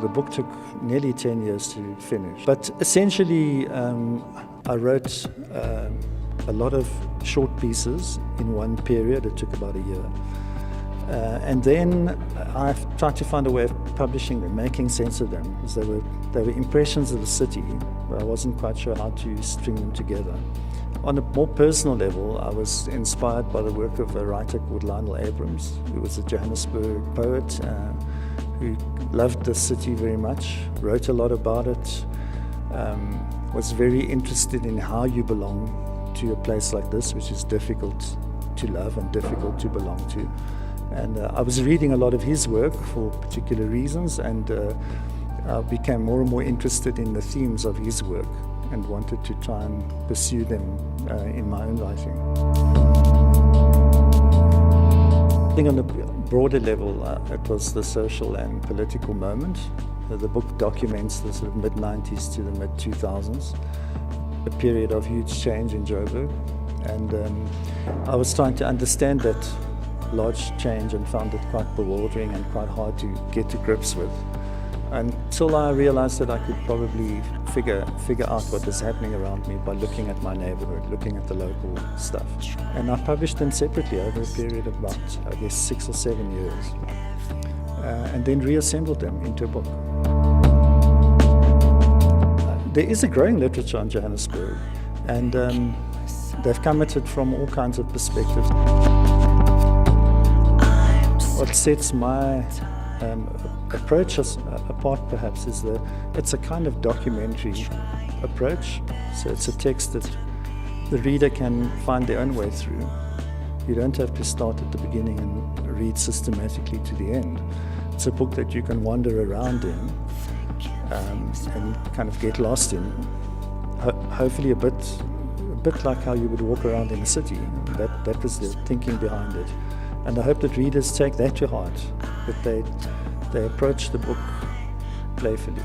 The book took nearly 10 years to finish. But essentially, I wrote a lot of short pieces in one period. It took about a year. And then I tried to find a way of publishing them, making sense of them, because they were impressions of the city, but I wasn't quite sure how to string them together. On a more personal level, I was inspired by the work of a writer called Lionel Abrams, who was a Johannesburg poet who loved the city very much, wrote a lot about it, was very interested in how you belong to a place like this, which is difficult to love and difficult to belong to. And I was reading a lot of his work for particular reasons, and I became more and more interested in the themes of his work and wanted to try and pursue them in my own writing. I think on a broader level, it was the social and political moment. The book documents the sort of mid-90s to the mid-2000s, a period of huge change in Joburg. And I was trying to understand that large change and found it quite bewildering and quite hard to get to grips with, until I realized that I could probably figure out what was happening around me by looking at my neighborhood, looking at the local stuff. And I published them separately over a period of about, I guess, 6 or 7 years, and then reassembled them into a book. There is a growing literature on Johannesburg, and they've come at it from all kinds of perspectives. What sets my approach apart perhaps is it's a kind of documentary approach. So it's a text that the reader can find their own way through. You don't have to start at the beginning and read systematically to the end. It's a book that you can wander around in and kind of get lost in. Hopefully a bit like how you would walk around in a city. That was the thinking behind it. And I hope that readers take that to heart, that they approach the book playfully.